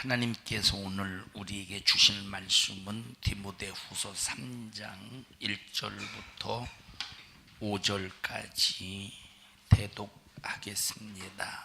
하나님께서 오늘 우리에게 주실 말씀은 디모데후서 3장 1절부터 5절까지 대독하겠습니다.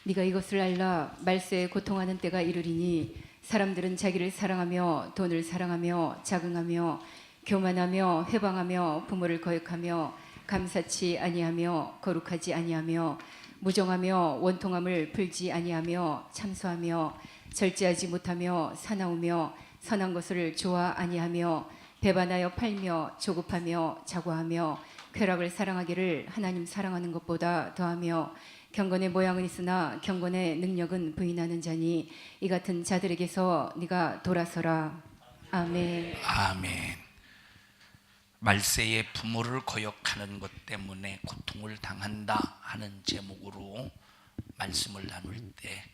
네가 이것을 알라. 말세에 고통하는 때가 이르리니 사람들은 자기를 사랑하며 돈을 사랑하며 자긍하며 교만하며 회방하며 부모를 거역하며 감사치 아니하며 거룩하지 아니하며 무정하며 원통함을 풀지 아니하며 참소하며 절제하지 못하며 사나우며 선한 것을 좋아 아니하며 배반하여 팔며 조급하며 자고하며 쾌락을 사랑하기를 하나님 사랑하는 것보다 더하며 경건의 모양은 있으나 경건의 능력은 부인하는 자니 이 같은 자들에게서 네가 돌아서라. 아멘. 아멘. 말세에 부모를 거역하는 것 때문에 고통을 당한다 하는 제목으로 말씀을 나눌 때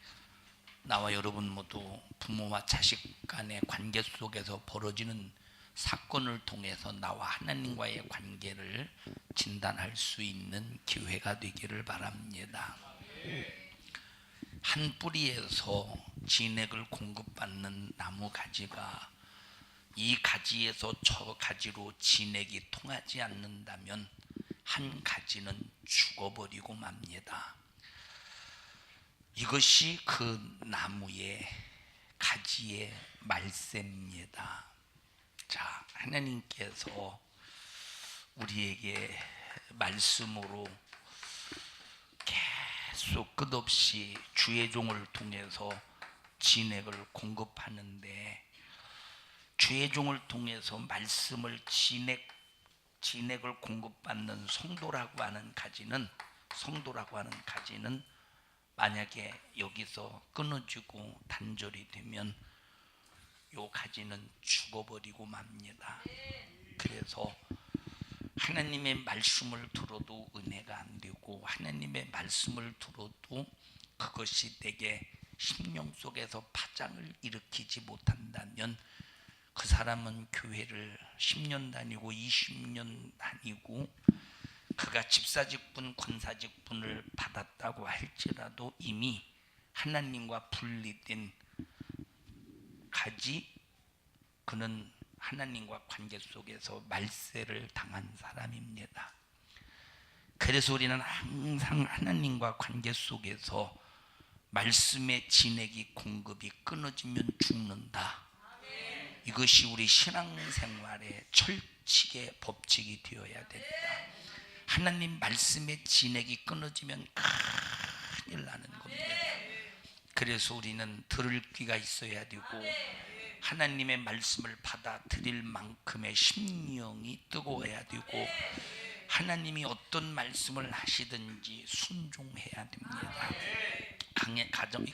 나와 여러분 모두 부모와 자식 간의 관계 속에서 벌어지는 사건을 통해서 나와 하나님과의 관계를 진단할 수 있는 기회가 되기를 바랍니다. 한 뿌리에서 진액을 공급받는 나무 가지가 이 가지에서 저 가지로 진액이 통하지 않는다면 한 가지는 죽어버리고 맙니다. 이것이 그 나무의 가지의 말세입니다. 자, 하나님께서 우리에게 말씀으로 계속 끝없이 주의 종을 통해서 진액을 공급하는데, 주의 종을 통해서 말씀을 진액을 공급받는 성도라고 하는 가지는 만약에 여기서 끊어지고 단절이 되면 요 가지는 죽어버리고 맙니다. 그래서 하나님의 말씀을 들어도 은혜가 안 되고 하나님의 말씀을 들어도 그것이 내게 심령 속에서 파장을 일으키지 못한다면 그 사람은 교회를 10년 다니고 20년 다니고 그가 집사직분, 권사직분을 받았다고 할지라도 이미 하나님과 분리된 가지, 그는 하나님과 관계 속에서 말세를 당한 사람입니다. 그래서 우리는 항상 하나님과 관계 속에서 말씀의 진액이 공급이 끊어지면 죽는다. 이것이 우리 신앙생활의 철칙의 법칙이 되어야 된다. 하나님 말씀의 진액이 끊어지면 큰일 나는 겁니다. 그래서 우리는 들을 귀가 있어야 되고 하나님의 말씀을 받아들일 만큼의 심령이 뜨거워야 되고 하나님이 어떤 말씀을 하시든지 순종해야 됩니다.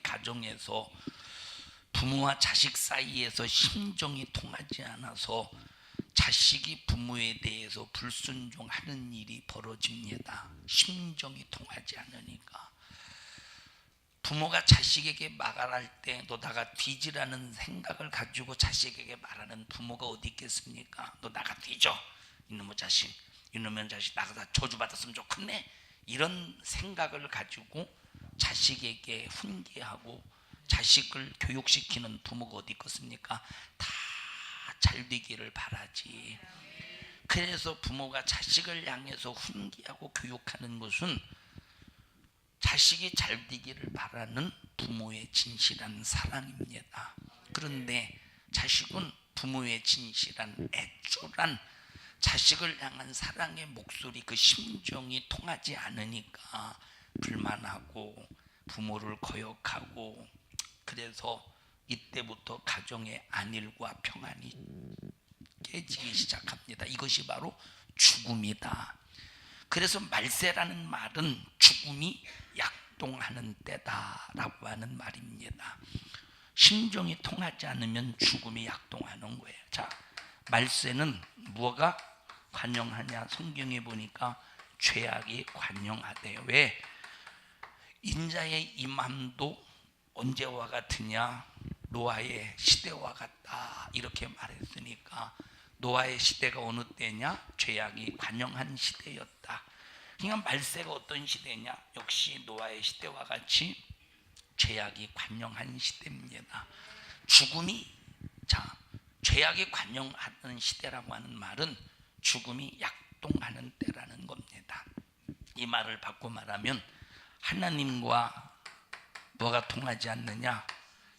가정에서 부모와 자식 사이에서 심정이 통하지 않아서 자식이 부모에 대해서 불순종하는 일이 벌어집니다. 심정이 통하지 않으니까. 부모가 자식에게 말할 때 너 나가 뒤지라는 생각을 가지고 자식에게 말하는 부모가 어디 있겠습니까? 너 나가 뒤져, 이놈의 자식 나가다 저주받았으면 좋겠네, 이런 생각을 가지고 자식에게 훈계하고 자식을 교육시키는 부모가 어디 있겠습니까? 다 잘 되기를 바라지. 그래서 부모가 자식을 향해서 훈계하고 교육하는 것은 자식이 잘 되기를 바라는 부모의 진실한 사랑입니다. 그런데 자식은 부모의 진실한 애절한 자식을 향한 사랑의 목소리, 그 심정이 통하지 않으니까 불만하고 부모를 거역하고, 그래서 이때부터 가정의 안일과 평안이 깨지기 시작합니다. 이것이 바로 죽음이다. 그래서 말세라는 말은 죽음이 약동하는 때다라고 하는 말입니다. 심정이 통하지 않으면 죽음이 약동하는 거예요. 자, 말세는 뭐가 관영하냐? 성경에 보니까 죄악이 관영하대요. 왜? 인자의 임함도 언제와 같으냐? 노아의 시대와 같다, 이렇게 말했으니까 노아의 시대가 어느 때냐? 죄악이 관영한 시대였다. 그러니까 말세가 어떤 시대냐? 역시 노아의 시대와 같이 죄악이 관영한 시대입니다. 죽음이 죄악이 관영하는 시대라고 하는 말은 죽음이 약동하는 때라는 겁니다. 이 말을 바꿔 말하면 하나님과 뭐가 통하지 않느냐?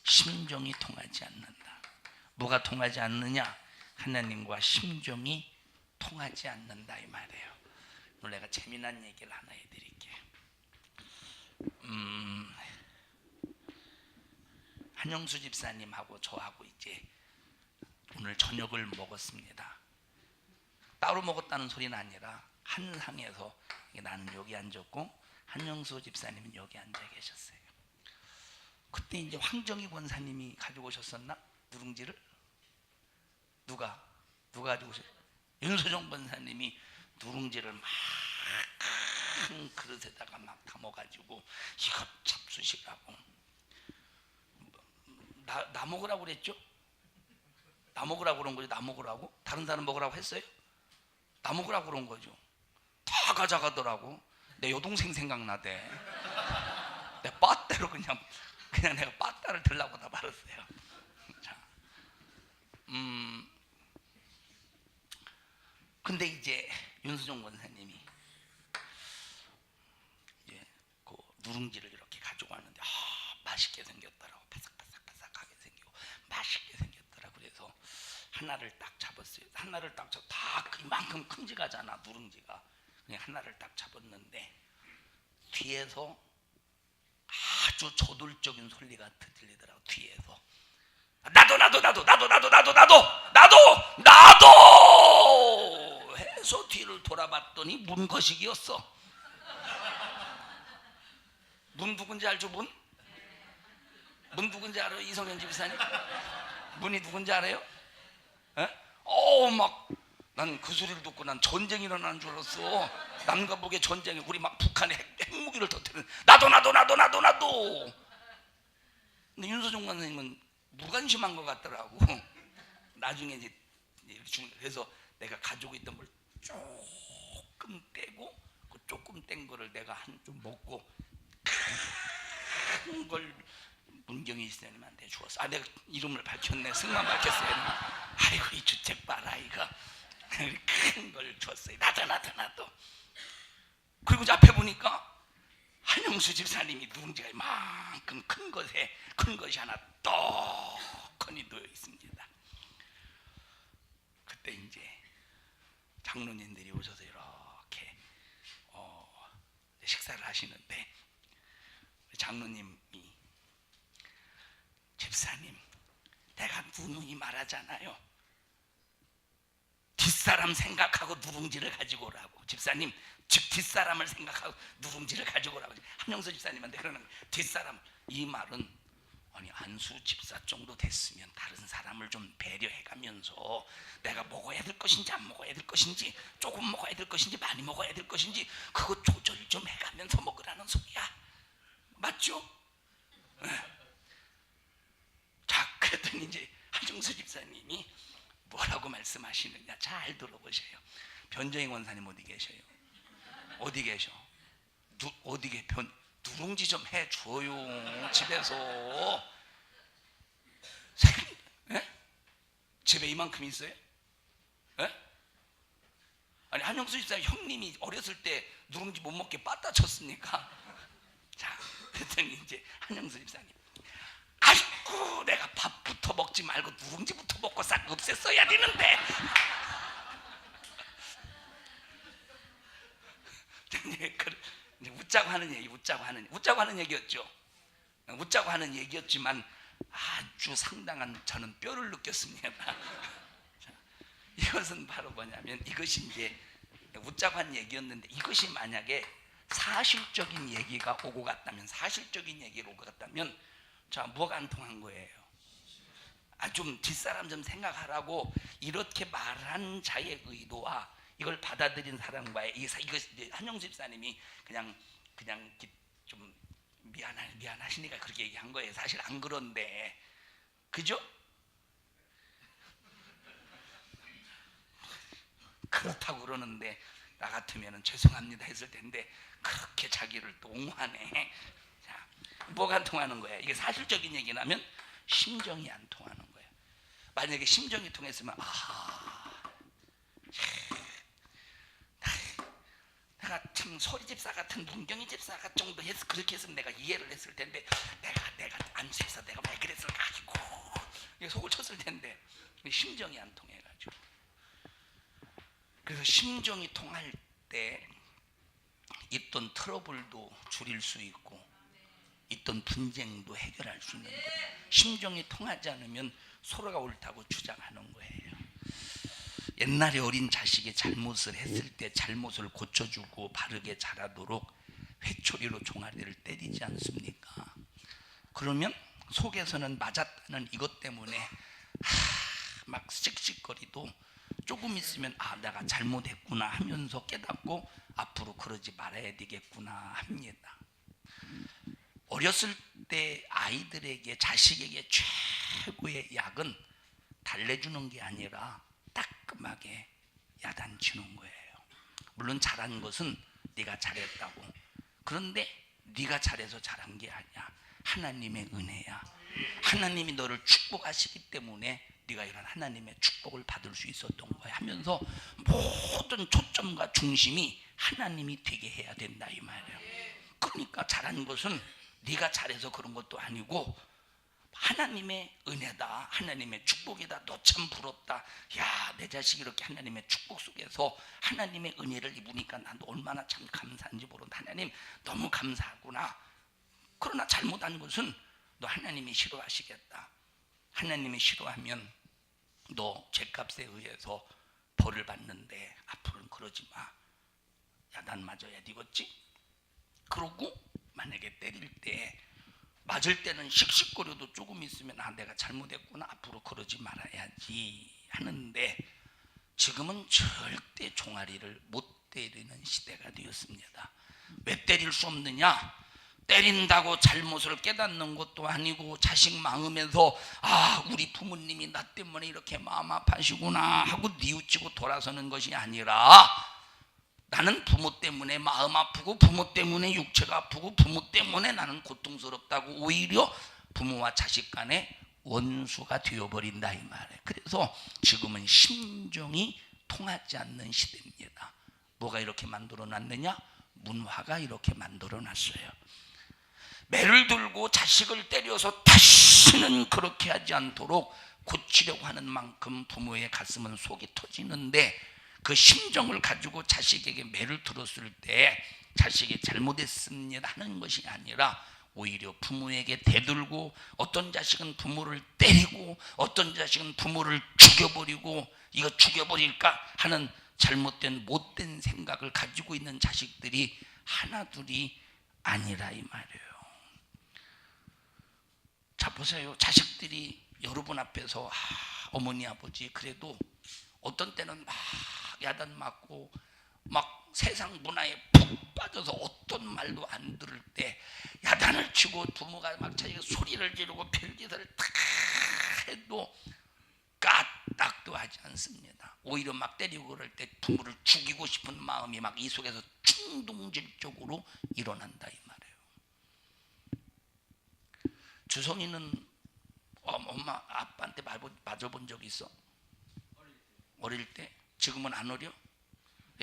심정이 통하지 않는다. 뭐가 통하지 않느냐? 하나님과 심정이 통하지 않는다 이 말이에요. 오늘 내가 재미난 얘기를 하나 해드릴게요. 한영수 집사님하고 저하고 이제 오늘 저녁을 먹었습니다. 따로 먹었다는 소리는 아니라 한 상에서 나는 여기 앉았고 한영수 집사님은 여기 앉아 계셨어요. 그때 이제 황정희 권사님이 가지고 오셨었나? 누룽지를? 누가 가지고 오셨어요? 윤소정 권사님이 누룽지를 막 큰 그릇에다가 막 담아가지고 이것 잡수시라고 나 먹으라고 그랬죠? 나 먹으라고 그런 거죠. 나 먹으라고? 다른 사람 먹으라고 했어요? 나 먹으라고 그런 거죠. 다 가져가더라고. 내 여동생 생각나대. 내 빠따로 그냥 내가 빠따를 들라고 다 말았어요. 자, 근데 이제 윤수정 권사님이 이제 그 누룽지를 이렇게 가지고 왔는데 맛있게 생겼더라고. 바삭바삭하게 생기고 맛있게 생겼더라. 그래서 하나를 딱 잡았어요. 하나를 딱 잡, 다 이만큼 큼직하잖아 누룽지가. 그냥 하나를 딱 잡았는데 뒤에서 아주 저돌적인 소리가 들리더라고. 뒤에서 나도 해서 뒤를 돌아봤더니 문거식이었어. 문 누군지 알죠? 문 누군지 알아요? 이성현 집사님 문이 누군지 알아요? 막 난 그 소리를 듣고 난 전쟁이 일어나는 줄 알았어. 남과 북의 전쟁에 우리 막 북한에 핵무기를 터뜨리는 나도. 근데 윤소정 선생님은 무관심한 것 같더라고. 나중에 이제 그래서 내가 가지고 있던 걸 조금 떼고 그 조금 뗀 거를 내가 한 좀 먹고 큰 걸 문경희 집사님한테 주었어. 내가 이름을 밝혔네. 승만 밝혔어요. 아이고 이 주책 봐라 이거. 큰 걸 줬어요. 나도. 그리고 이제 앞에 보니까 한영수 집사님이 누룽지가 이만큼 큰 것이 하나 떡하니 놓여 있습니다. 그때 이제 장로님들이 오셔서 이렇게 식사를 하시는데 장로님이 집사님, 내가 누누이 말하잖아요. 뒷사람 생각하고 누룽지를 가지고 오라고. 집사님, 즉 뒷사람을 생각하고 누룽지를 가지고 오라고. 한영수 집사님한테 그러는 거예요. 뒷사람. 이 말은 아니 안수 집사 정도 됐으면 다른 사람을 좀 배려해가면서 내가 먹어야 될 것인지 안 먹어야 될 것인지 조금 먹어야 될 것인지 많이 먹어야 될 것인지 그거 조절 좀 해가면서 먹으라는 소리야. 맞죠? 자, 그랬더니 이제 한영수 집사님이 뭐라고 말씀하시느냐 잘 들어보세요. 변정희 권사님 어디 계셔요? 어디 계셔? 누룽지 좀 해줘요. 집에서 집에 이만큼 있어요? 아니 한영수 집사님 형님이 어렸을 때 누룽지 못 먹게 빠따 쳤으니까. 자, 그랬더니 이제 한영수 집사님 아이고 내가 밥부터 먹지 말고 누룽지부터 먹고 싹 없앴어야 되는데. 이제 웃자고 하는 얘기였죠. 웃자고 하는 얘기였지만 아주 상당한 저는 뼈를 느꼈습니다. 자, 이것은 바로 뭐냐면 이것이 이제 웃자고 한 얘기였는데 이것이 만약에 사실적인 얘기가 오고 갔다면 자, 뭐가 안 통한 거예요? 좀 뒷사람 좀 생각하라고 이렇게 말한 자의 의도와 이걸 받아들인 사람과의 이거 한영수 집사님이 그냥 좀 미안하시니까 그렇게 얘기한 거예요. 사실 안 그런데, 그죠? 그렇다고 그러는데 나 같으면 죄송합니다 했을 텐데 그렇게 자기를 또 옹호하네. 자, 뭐가 안 통하는 거야? 이게 사실적인 얘기라면 심정이 안 통하는 거야. 만약에 심정이 통했으면 내가 참 소리 집사 같은 문경이 집사 정도 해서 그렇게 해서 내가 이해를 했을 텐데 내가 안수 집사 내가 왜 그랬을까? 아이고 속을 쳤을 텐데 심정이 안 통해가지고. 그래서 심정이 통할 때 있던 트러블도 줄일 수 있고 있던 분쟁도 해결할 수 있는 거예요. 심정이 통하지 않으면 서로가 옳다고 주장하는 거예요. 옛날에 어린 자식이 잘못을 했을 때 잘못을 고쳐주고 바르게 자라도록 회초리로 종아리를 때리지 않습니까? 그러면 속에서는 맞았다는 이것 때문에 막 씩씩거리도 조금 있으면 내가 잘못했구나 하면서 깨닫고 앞으로 그러지 말아야 되겠구나 합니다. 어렸을 때 아이들에게 자식에게 최고의 약은 달래주는 게 아니라 따끔하게 야단치는 거예요. 물론 잘한 것은 네가 잘했다고. 그런데 네가 잘해서 잘한 게 아니야. 하나님의 은혜야. 하나님이 너를 축복하시기 때문에 네가 이런 하나님의 축복을 받을 수 있었던 거야 하면서 모든 초점과 중심이 하나님이 되게 해야 된다 이 말이에요. 그러니까 잘한 것은 네가 잘해서 그런 것도 아니고 하나님의 은혜다, 하나님의 축복이다. 너 참 부럽다. 야, 내 자식이 이렇게 하나님의 축복 속에서 하나님의 은혜를 입으니까 나도 얼마나 참 감사한지 모른다. 하나님 너무 감사하구나. 그러나 잘못한 것은 너 하나님이 싫어하시겠다. 하나님이 싫어하면 너 죄값에 의해서 벌을 받는데 앞으로는 그러지 마. 야단 맞아야 되겠지? 그러고 만약에 때릴 때 맞을 때는 씩씩거려도 조금 있으면 내가 잘못했구나 앞으로 그러지 말아야지 하는데 지금은 절대 종아리를 못 때리는 시대가 되었습니다. 왜 때릴 수 없느냐? 때린다고 잘못을 깨닫는 것도 아니고 자식 마음에서 우리 부모님이 나 때문에 이렇게 마음 아파하시구나 하고 뉘우치고 돌아서는 것이 아니라 나는 부모 때문에 마음 아프고 부모 때문에 육체가 아프고 부모 때문에 나는 고통스럽다고 오히려 부모와 자식 간에 원수가 되어버린다 이 말이에요. 그래서 지금은 심정이 통하지 않는 시대입니다. 뭐가 이렇게 만들어놨느냐? 문화가 이렇게 만들어놨어요. 매를 들고 자식을 때려서 다시는 그렇게 하지 않도록 고치려고 하는 만큼 부모의 가슴은 속이 터지는데 그 심정을 가지고 자식에게 매를 들었을 때 자식이 잘못했습니다 하는 것이 아니라 오히려 부모에게 대들고 어떤 자식은 부모를 때리고 어떤 자식은 부모를 죽여버리고 이거 죽여버릴까 하는 잘못된 못된 생각을 가지고 있는 자식들이 하나둘이 아니라 이 말이에요. 자 보세요. 자식들이 여러분 앞에서 어머니 아버지 그래도 어떤 때는 막 야단 맞고 막 세상 문화에 푹 빠져서 어떤 말도 안 들을 때 야단을 치고 부모가 막 자기가 소리를 지르고 별짓을 다 해도 까딱도 하지 않습니다. 오히려 막 때리고 그럴 때 부모를 죽이고 싶은 마음이 막 이 속에서 충동질적으로 일어난다 이 말이에요. 주성이는 엄마 아빠한테 맞아본 적 있어? 어릴 때? 지금은 안 어려?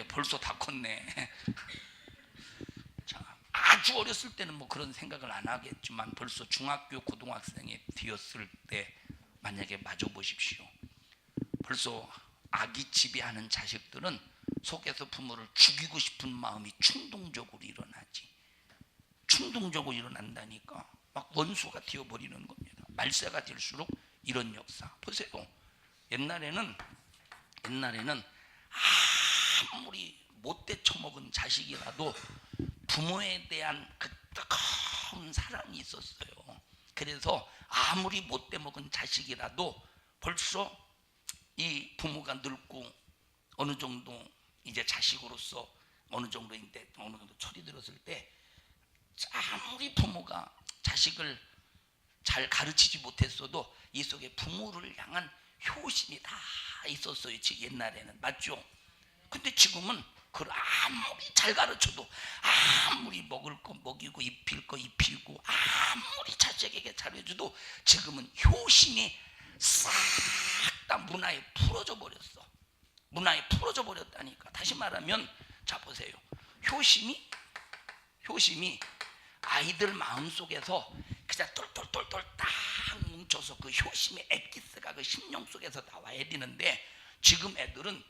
벌써 다 컸네. 자, 아주 어렸을 때는 뭐 그런 생각을 안 하겠지만 벌써 중학교 고등학생이 되었을 때 만약에 맞아보십시오. 벌써 아기 지배하는 자식들은 속에서 부모를 죽이고 싶은 마음이 충동적으로 일어나지. 충동적으로 일어난다니까 막 원수가 되어버리는 겁니다. 말세가 될수록 이런 역사 보세요. 옛날에는 아무리 못돼 처먹은 자식이라도 부모에 대한 그 뜨거운 사랑이 있었어요. 그래서 아무리 못돼 먹은 자식이라도 벌써 이 부모가 늙고 어느 정도 이제 자식으로서 어느 정도 철이 들었을 때 아무리 부모가 자식을 잘 가르치지 못했어도 이 속에 부모를 향한 효심이 다 있었어요. 옛날에는 맞죠? 근데 지금은 그걸 아무리 잘 가르쳐도 아무리 먹을 거 먹이고 입힐 거 입히고 효심이 싹 다 문화에 풀어져 버렸어. 문화에 풀어져 버렸다니까. 다시 말하면 자 보세요. 효심이 아이들 마음속에서 그냥 똘똘똘똘 딱 뭉쳐서 그 효심의 엑기스가 그 심령 속에서 나와야 되는데, 지금 애들은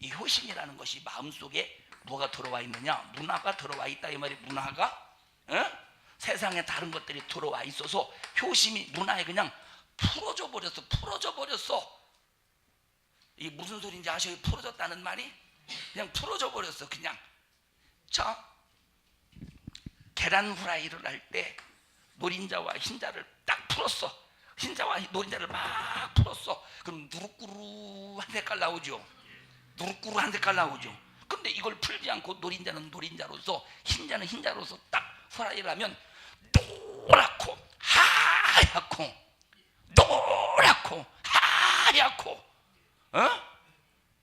이 효심이라는 것이 마음속에 뭐가 들어와 있느냐? 문화가 들어와 있다 이 말이. 문화가 세상에 다른 것들이 들어와 있어서 효심이 문화에 그냥 풀어져 버렸어. 이게 무슨 소리인지 아셔요? 풀어졌다는 말이 그냥 풀어져 버렸어. 그냥 자, 계란 후라이를 할 때 노린자와 흰자를 딱 풀었어. 흰자와 노린자를 막 풀었어. 그럼 누룩구루한 색깔 나오죠. 누룩구루한 색깔 나오죠. 근데 이걸 풀지 않고 노린자는 노린자로서 흰자는 흰자로서 딱 후라이를 하면 노랗고 하얗고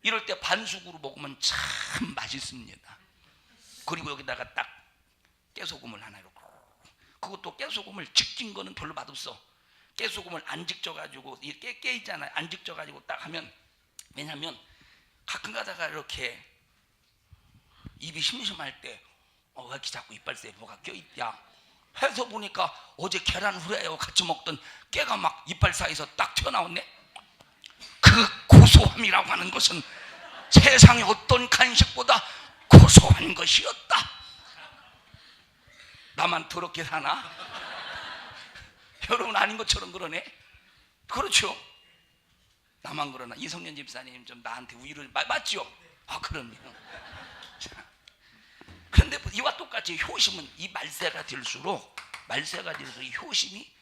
이럴 때 반숙으로 먹으면 참 맛있습니다. 그리고 여기다가 딱 깨소금을 하나 이렇게, 그것도 깨소금을 직진 거는 별로 맛없어. 깨소금을 안 직져가지고 이렇게 깨 있잖아요. 안 직져가지고 딱 하면, 왜냐면 가끔 가다가 이렇게 입이 심심할 때 왜 이렇게 자꾸 이빨새에 뭐가 껴있냐 해서 보니까 어제 계란 후라이하고 같이 먹던 깨가 막 이빨 사이에서 딱 튀어나왔네. 그 고소함이라고 하는 것은 세상의 어떤 간식보다 고소한 것이었다. 나만 더럽게 사나? 여러분 아닌 것처럼 그러네. 그렇죠? 나만 그러나? 이성년 집사님 좀 나한테 위로를 맞죠? 그럼요. 그런데 이와 똑같이 효심은 이 말세가 될수록 이 효심이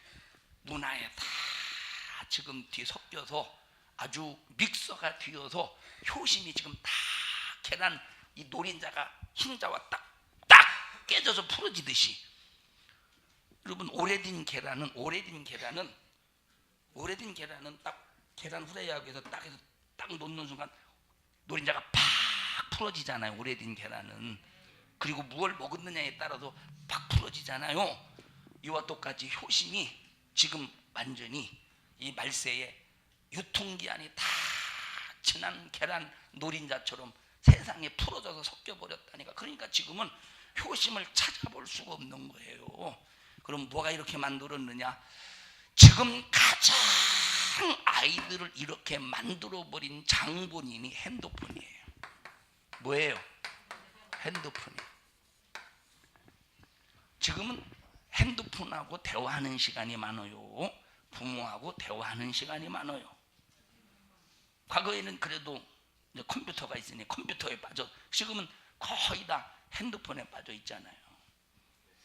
문화에 다 지금 뒤섞여서 아주 믹서가 되어서 효심이 지금 다 계란 이 노린자가 흰자와 딱 깨져서 풀어지듯이. 여러분 오래된 계란은 딱 계란 후라이하고 해서 딱 놓는 순간 노린자가 팍 풀어지잖아요. 오래된 계란은. 그리고 무엇을 먹었느냐에 따라서 팍 풀어지잖아요. 이와 똑같이 효심이 지금 완전히 이 말세에 유통기한이 다 지난 계란 노린자처럼 세상에 풀어져서 섞여버렸다니까. 그러니까 지금은 효심을 찾아볼 수가 없는 거예요. 그럼 뭐가 이렇게 만들었느냐? 지금 가장 아이들을 이렇게 만들어버린 장본인이 핸드폰이에요. 뭐예요? 핸드폰이에요. 지금은 핸드폰하고 대화하는 시간이 많아요. 부모하고 대화하는 시간이 많아요. 과거에는 그래도 컴퓨터가 있으니 컴퓨터에 빠져, 지금은 거의 다 핸드폰에 빠져 있잖아요.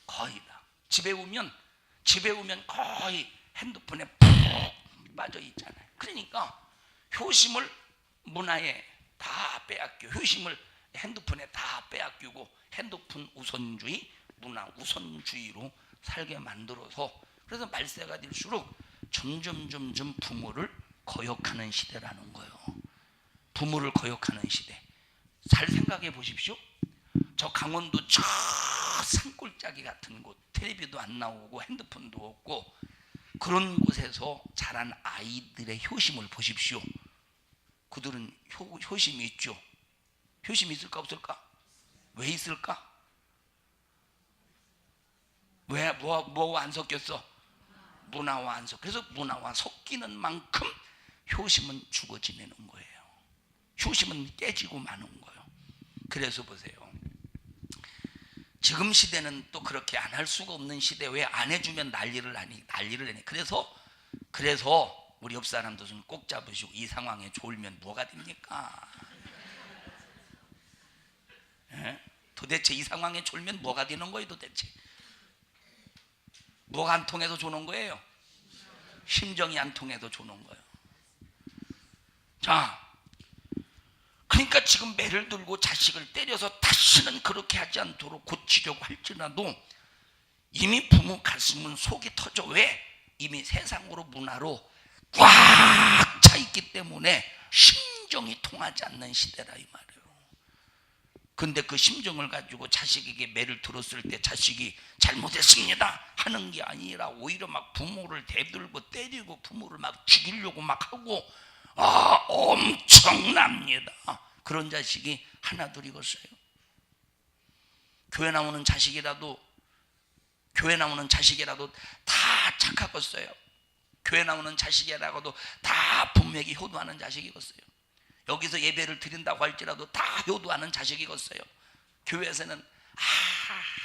거의 다. 집에 오면 거의 핸드폰에 푹 빠져 있잖아요. 그러니까 효심을 문화에 다 빼앗겨, 효심을 핸드폰에 다 빼앗기고 핸드폰 우선주의, 문화 우선주의로 살게 만들어서, 그래서 말세가 될수록 점점 부모를 거역하는 시대라는 거예요. 부모를 거역하는 시대. 잘 생각해 보십시오. 저 강원도 저 산골짜기 같은 곳, 텔레비도 안 나오고 핸드폰도 없고 그런 곳에서 자란 아이들의 효심을 보십시오. 그들은 효심이 있죠. 효심이 있을까 없을까? 왜 있을까? 왜 뭐와 안 섞였어? 문화와 안 섞여. 그래서 문화와 섞이는 만큼 효심은 죽어 지내는 거예요. 효심은 깨지고 마는 거예요. 그래서 보세요. 지금 시대는 또 그렇게 안 할 수가 없는 시대. 왜 안 해주면 난리를 내네. 그래서 우리 옆 사람도 좀 꼭 잡으시고, 이 상황에 졸면 뭐가 됩니까? 예? 도대체 이 상황에 졸면 뭐가 되는 거예요? 도대체 뭐가 안 통해서 조는 거예요? 심정이 안 통해서 조는 거예요. 자, 그러니까 지금 매를 들고 자식을 때려서 다시는 그렇게 하지 않도록 고치려고 할지라도 이미 부모 가슴은 속이 터져. 왜? 이미 세상으로 문화로 꽉 차 있기 때문에 심정이 통하지 않는 시대라 이 말이에요. 근데 그 심정을 가지고 자식에게 매를 들었을 때 자식이 잘못했습니다 하는 게 아니라 오히려 막 부모를 대들고 때리고 부모를 막 죽이려고 막 하고, 엄청납니다. 그런 자식이 하나 둘이겠어요? 교회 나오는 자식이라도 다 착하겠어요? 교회 나오는 자식이라고도 다 부모에게 효도하는 자식이겠어요? 여기서 예배를 드린다고 할지라도 다 효도하는 자식이겠어요? 교회에서는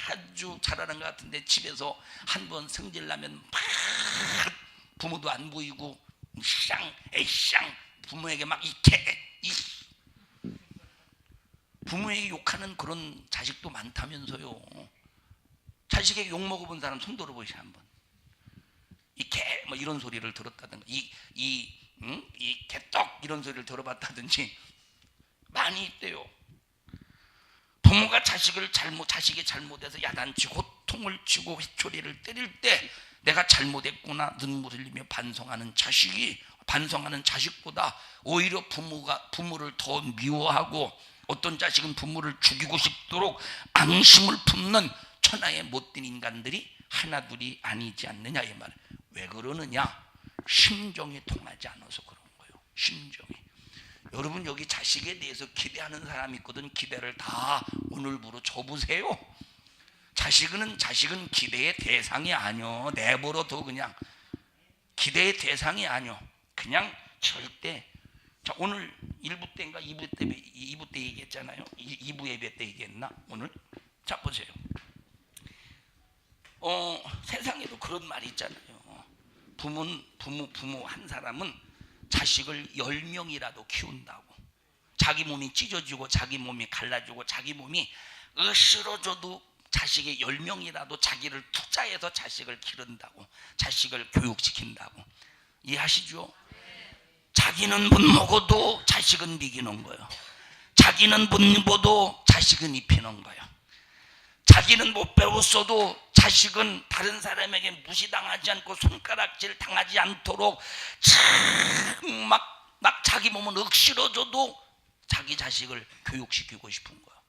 아주 잘하는 것 같은데 집에서 한번 성질나면 막 부모도 안 보이고 에쌍 부모에게 막 부모에게 욕하는 그런 자식도 많다면서요. 자식에게 욕 먹어본 사람 손 들어보시죠 한번. 뭐 이런 소리를 들었다든가 이 개떡 이런 소리를 들어봤다든지 많이 있대요. 부모가 자식이 잘못해서 야단치고 호통을 치고 회초리를 때릴 때 내가 잘못했구나 눈물을 흘리며 반성하는 자식보다 오히려 부모를 더 미워하고, 어떤 자식은 부모를 죽이고 싶도록 앙심을 품는 천하의 못된 인간들이 하나둘이 아니지 않느냐 이 말. 왜 그러느냐? 심정이 통하지 않아서 그런 거예요. 심정이. 여러분 여기 자식에 대해서 기대하는 사람이 있거든. 기대를 다 오늘부로 접으세요. 자식은 기대의 대상이 아니요. 내버려둬. 그냥 기대의 대상이 아니요. 그냥 절대. 자, 오늘 1부 때인가 2부 때 얘기했잖아요. 2부 예배 때 얘기했나 오늘? 자 보세요. 세상에도 그런 말이 있잖아요. 부모 한 사람은 자식을 10명이라도 키운다고. 자기 몸이 찢어지고 자기 몸이 갈라지고 자기 몸이 으스러져도 자식이 10명이라도 자기를 투자해서 자식을 기른다고. 자식을 교육시킨다고. 이해하시죠? 자기는 못 먹어도 자식은 먹이는 거예요. 자기는 못 입어도 자식은 입히는 거예요. 자기는 못 배웠어도 자식은 다른 사람에게 무시당하지 않고 손가락질 당하지 않도록 막 자기 몸은 억지러져도 자기 자식을 교육시키고 싶은 거야.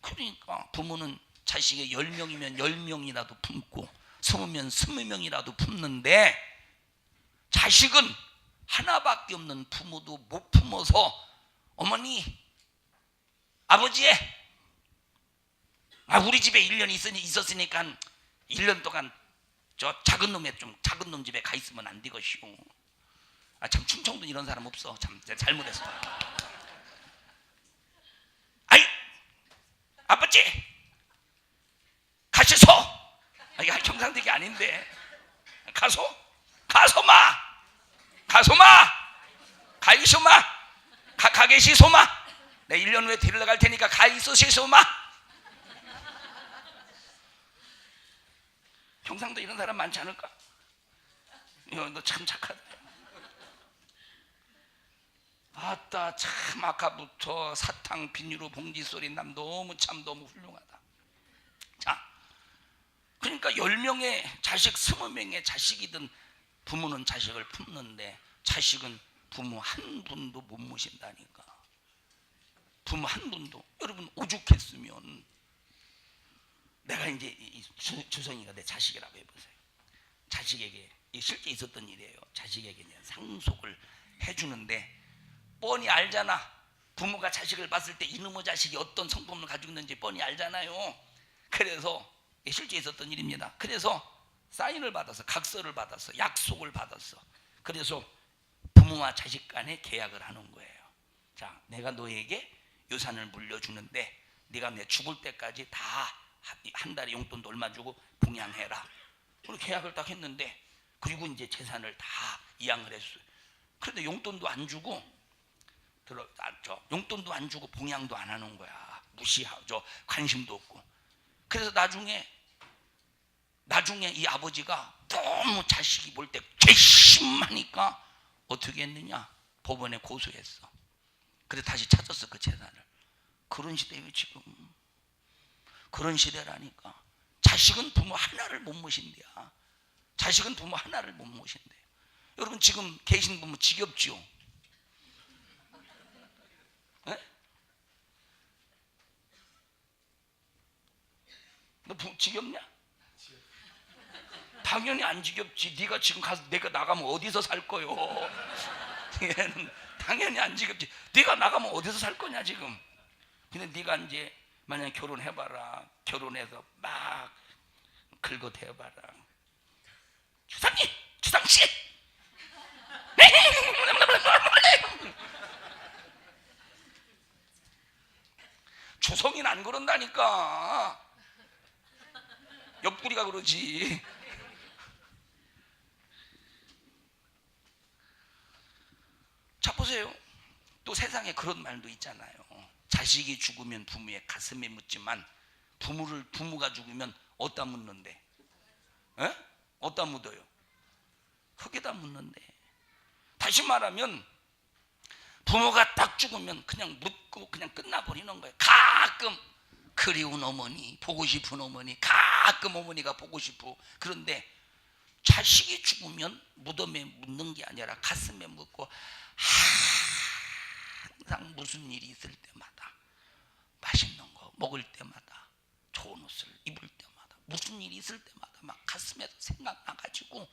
그러니까 부모는 자식이 10명이면 10명이라도 품고 20명 20명이라도 품는데, 자식은 하나밖에 없는 부모도 못 품어서 어머니 아버지 우리 집에 1년 있었으니까 1년 동안 저 작은 놈 집에 가 있으면 안 되겠시오. 참 충청도 이런 사람 없어. 참 잘못했어. 아이 아버지 가시소. 이게 경상도가 아닌데 가소마 가계시소마. 내 1년 후에 데리러 갈 테니까 가 있으시소마. 경상도 이런 사람 많지 않을까? 너 참 착하다. 아따 참 아까부터 사탕 비닐로 봉지 소리 남 너무 훌륭하다. 자, 그러니까 10명의 자식 20명의 자식이든 부모는 자식을 품는데 자식은 부모 한 분도 못 모신다니까. 부모 한 분도. 여러분 오죽했으면. 내가 이제 주성이가 내 자식이라고 해보세요. 자식에게 실제 있었던 일이에요. 자식에게 상속을 해주는데 뻔히 알잖아. 부모가 자식을 봤을 때 이놈의 자식이 어떤 성품을 가지고 있는지 뻔히 알잖아요. 그래서 실제 있었던 일입니다. 그래서 사인을 받아서 각서를 받아서 약속을 받았어. 그래서 부모와 자식 간에 계약을 하는 거예요. 자, 내가 너에게 유산을 물려주는데 네가 내 죽을 때까지 다 한 달에 용돈도 얼마 주고 봉양해라. 그리고 계약을 딱 했는데, 그리고 이제 재산을 다 이양을 했어요. 그런데 용돈도 안 주고 용돈도 안 주고 봉양도 안 하는 거야. 무시하죠. 관심도 없고. 그래서 나중에 이 아버지가 너무 자식이 볼 때 괘씸하니까 어떻게 했느냐? 법원에 고소했어. 그래서 다시 찾았어 그 재산을. 그런 시대예요 지금. 그런 시대라니까. 자식은 부모 하나를 못 모신대야. 자식은 부모 하나를 못 모신대요. 여러분 지금 계신 부모 지겹죠? 에? 너 지겹냐? 당연히 안 지겹지. 네가 지금 가서 내가 나가면 어디서 살 거요? 얘는 당연히 안 지겹지. 네가 나가면 어디서 살 거냐 지금. 근데 네가 이제 만약 결혼해봐라. 결혼해서 막 긁어대봐라. 주상님, 주상씨. 주성이는 안 그런다니까. 옆구리가 그러지. 자 보세요. 또 세상에 그런 말도 있잖아요. 자식이 죽으면 부모의 가슴에 묻지만 부모가 죽으면 어디다 묻는데? 에? 어디다 묻어요? 흙에다 묻는데. 다시 말하면 부모가 딱 죽으면 그냥 묻고 그냥 끝나버리는 거예요. 가끔 그리운 어머니, 보고 싶은 어머니, 가끔 어머니가 보고 싶고. 그런데 자식이 죽으면 무덤에 묻는 게 아니라 가슴에 묻고 항상 무슨 일이 있을 때마다, 맛있는 거 먹을 때마다, 좋은 옷을 입을 때마다, 무슨 일이 있을 때마다 막 가슴에서 생각나가지고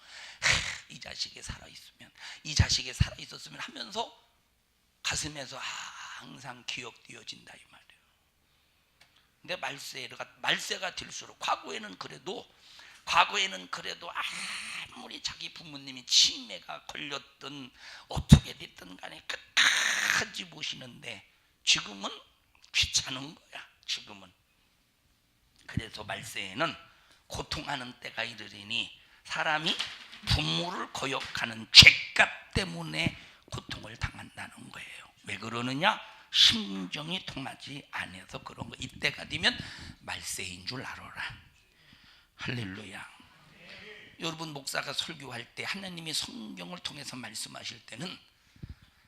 이 자식이 살아있으면, 이 자식이 살아있었으면 하면서 가슴에서 항상 기억되어진다 이 말이에요. 근데 말세가 될수록 과거에는 그래도 아무리 자기 부모님이 치매가 걸렸든 어떻게 됐든 간에 끝까지 모시는데 지금은 귀찮은 거야. 지금은. 그래서 말세에는 고통하는 때가 이르리니 사람이 부모를 거역하는 죄값 때문에 고통을 당한다는 거예요. 왜 그러느냐? 심정이 통하지 않아서 그런 거. 이때가 되면 말세인 줄 알아라. 할렐루야. 여러분, 목사가 설교할 때 하나님이 성경을 통해서 말씀하실 때는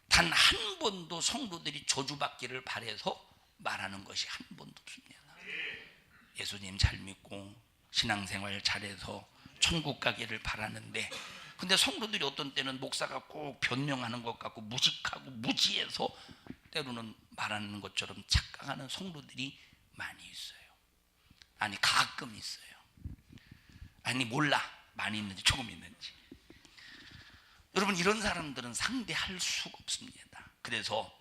단 한 번도 성도들이 저주받기를 바라서 말하는 것이 한 번도 없습니다. 예수님 잘 믿고 신앙생활 잘해서 천국 가기를 바라는데, 근데 성도들이 어떤 때는 목사가 꼭 변명하는 것 같고 무식하고 무지해서 때로는 말하는 것처럼 착각하는 성도들이 많이 있어요. 아니, 가끔 있어요. 아니, 몰라. 많이 있는지 조금 있는지. 여러분, 이런 사람들은 상대할 수가 없습니다. 그래서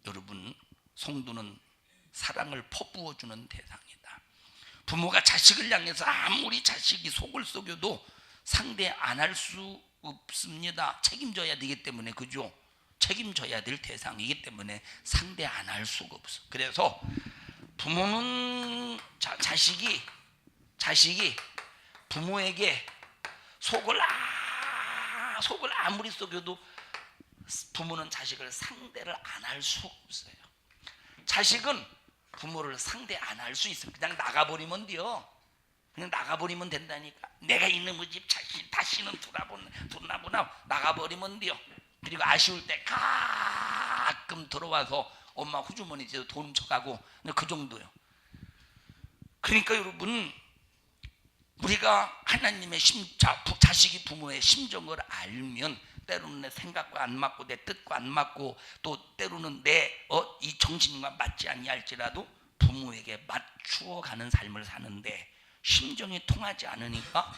여러분, 성도는 사랑을 퍼부어주는 대상이다. 부모가 자식을 향해서 아무리 자식이 속을 썩여도 상대 안 할 수 없습니다. 책임져야 되기 때문에. 그죠? 책임져야 될 대상이기 때문에 상대 안 할 수가 없어. 그래서 부모는 자식이 부모에게 속을 아무리 썩여도 부모는 자식을 상대를 안 할 수가 없어요. 자식은 부모를 상대 안 할 수 있어요. 그냥 나가버리면 돼요. 그냥 나가버리면 된다니까. 내가 이놈의 집 다시는 돌아보나 나가버리면 돼요. 그리고 아쉬울 때 가끔 들어와서 엄마 후주머니 돈 훔쳐가고, 그 정도요. 그러니까 여러분, 우리가 하나님의 자식이 부모의 심정을 알면 때로는 내 생각과 안 맞고 내 뜻과 안 맞고 또 때로는 이 정신과 맞지 아니할지라도 부모에게 맞추어 가는 삶을 사는데 심정이 통하지 않으니까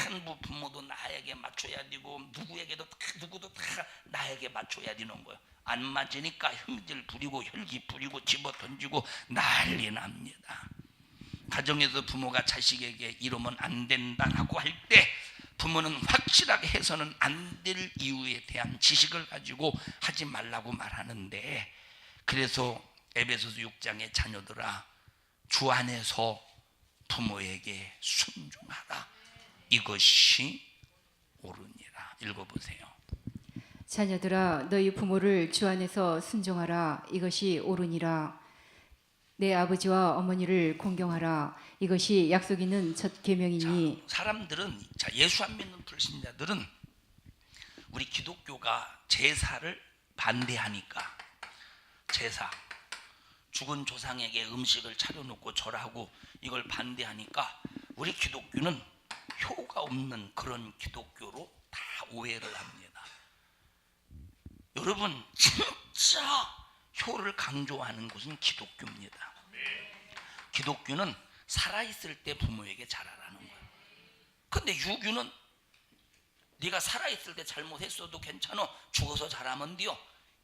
전부 부모도 나에게 맞춰야 되고 누구도 다 나에게 맞춰야 되는 거예요. 안 맞으니까 흠질 부리고 혈기 부리고 집어 던지고 난리 납니다. 가정에서 부모가 자식에게 이러면 안 된다라고 할 때 부모는 확실하게 해서는 안 될 이유에 대한 지식을 가지고 하지 말라고 말하는데, 그래서 에베소서 6장의 자녀들아, 주 안에서 부모에게 순종하라. 이것이 옳으니라. 읽어보세요. 자녀들아, 너희 부모를 주 안에서 순종하라. 이것이 옳으니라. 내 아버지와 어머니를 공경하라. 이것이 약속 있는 첫 계명이니. 사람들은, 예수 안 믿는 불신자들은 우리 기독교가 제사를 반대하니까, 제사, 죽은 조상에게 음식을 차려놓고 절하고 이걸 반대하니까 우리 기독교는 효가 없는 그런 기독교로 다 오해를 합니다. 여러분, 진짜 효를 강조하는 것은 기독교입니다. 기독교는 살아있을 때 부모에게 잘하라는 거야. 근데 유교는 네가 살아있을 때 잘못했어도 괜찮아, 죽어서 잘하면 돼요.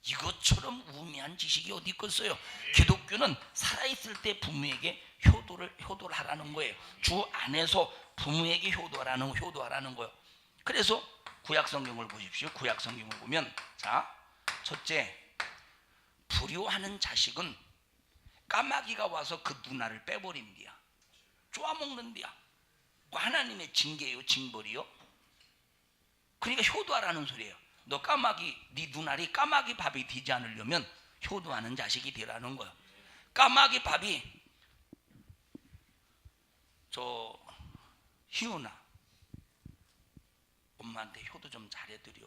이것처럼 우매한 지식이 어디 있겠어요. 기독교는 살아있을 때 부모에게 효도를 하라는 거예요. 주 안에서 부모에게 효도하라는 거예요. 그래서 구약 성경을 보십시오. 구약 성경을 보면, 자, 첫째, 불효하는 자식은 까마귀가 와서 그 누나를 빼버린디야. 쪼아먹는디야. 하나님의 징계예요, 징벌이요. 그러니까 효도하라는 소리예요. 너 까마귀, 네 누나리 까마귀 밥이 되지 않으려면 효도하는 자식이 되라는 거예요. 까마귀 밥이, 저 희은아, 엄마한테 효도 좀 잘해드려.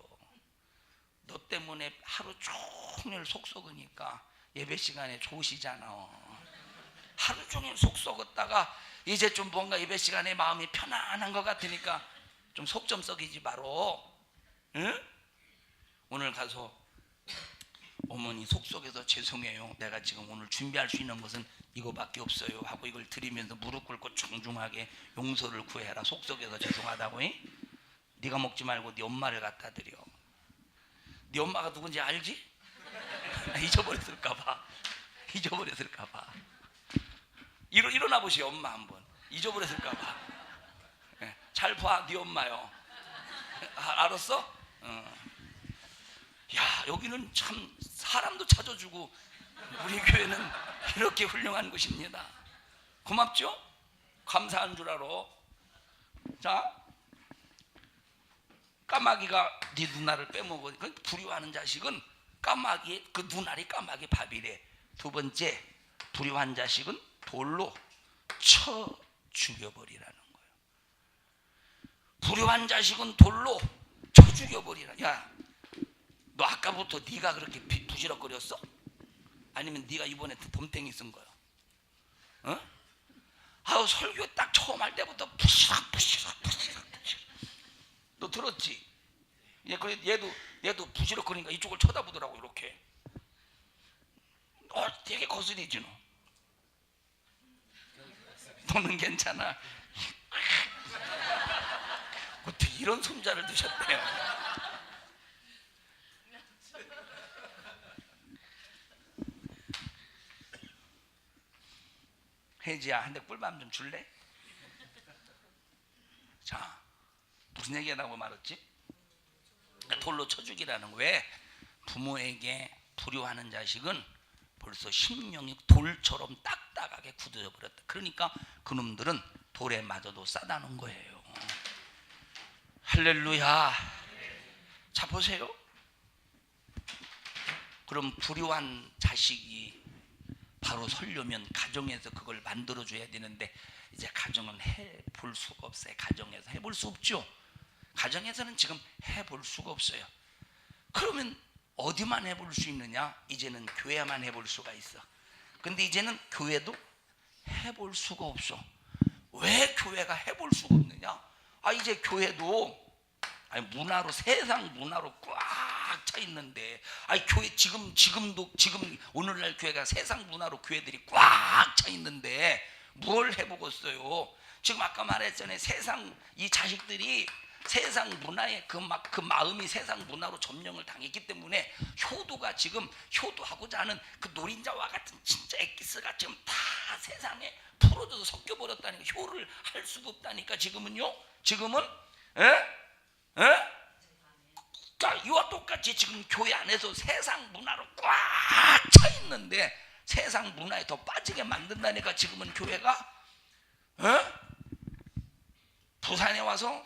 너 때문에 하루 종일 속 썩으니까 예배 시간에 좋으시잖아. 하루 종일 속 썩었다가 이제 좀 뭔가 예배 시간에 마음이 편안한 것 같으니까 좀 속 좀 썩이지 말어. 응? 오늘 가서 어머니 속속에서 죄송해요. 내가 지금 오늘 준비할 수 있는 것은 이거밖에 없어요 하고 이걸 드리면서 무릎 꿇고 정중하게 용서를 구해라. 속속에서 죄송하다고. 네가 먹지 말고 네 엄마를 갖다 드려. 네 엄마가 누군지 알지? 잊어버렸을까봐. 일어나 보시오. 엄마 한번 잊어버렸을까봐. 잘 봐, 네 엄마요. 알았어? 야, 여기는 참 사람도 찾아주고 우리 교회는 이렇게 훌륭한 곳입니다. 고맙죠? 감사한 줄 알아. 자, 까마귀가 네 누나를 빼먹어. 그 불효하는 자식은 까마귀의 그 누나리 까마귀 밥이래. 두 번째, 불효한 자식은 돌로 쳐 죽여버리라는 거예요. 불효한 자식은 돌로 쳐 죽여버리라. 야, 너 아까부터 네가 그렇게 부시럭거렸어? 아니면 네가 이번에 덤탱이 쓴 거야? 어? 아우, 설교 딱 처음 할 때부터 부시럭. 너 들었지? 얘도 부시럭거리니까 이쪽을 쳐다보더라고. 이렇게. 되게 거슬리지 너. 너는 괜찮아. 어떻게 이런 손자를 두셨대요? 혜지야, 한 대 꿀밤 좀 줄래? 자, 무슨 얘기하다고 말했지? 돌로 쳐 죽이라는 거. 왜? 부모에게 불효하는 자식은 벌써 심령이 돌처럼 딱딱하게 굳어져 버렸다. 그러니까 그놈들은 돌에 맞아도 싸다는 거예요. 할렐루야. 자, 보세요. 그럼 불효한 자식이 바로 서려면 가정에서 그걸 만들어줘야 되는데, 이제 가정은 해볼 수가 없어요. 가정에서 해볼 수 없죠. 가정에서는 지금 해볼 수가 없어요. 그러면 어디만 해볼 수 있느냐? 이제는 교회만 해볼 수가 있어. 근데 이제는 교회도 해볼 수가 없어. 왜 교회가 해볼 수가 없느냐? 이제 교회도 문화로, 세상 문화로 꽉 차 있는데, 교회 지금 오늘날 교회가 세상 문화로 교회들이 꽉 차 있는데 뭘 해보겠어요? 지금 아까 말했잖아요. 세상 이 자식들이 세상 문화에 그 마음이 세상 문화로 점령을 당했기 때문에 효도가 지금 효도하고자 하는 그 노린자와 같은 진짜 엑기스가 지금 다 세상에 풀어져서 섞여버렸다니까. 효를 할 수가 없다니까. 지금은 그러니까 이와 똑같이 지금 교회 안에서 세상 문화로 꽉 차 있는데 세상 문화에 더 빠지게 만든다니까. 지금은 교회가. 부산에 와서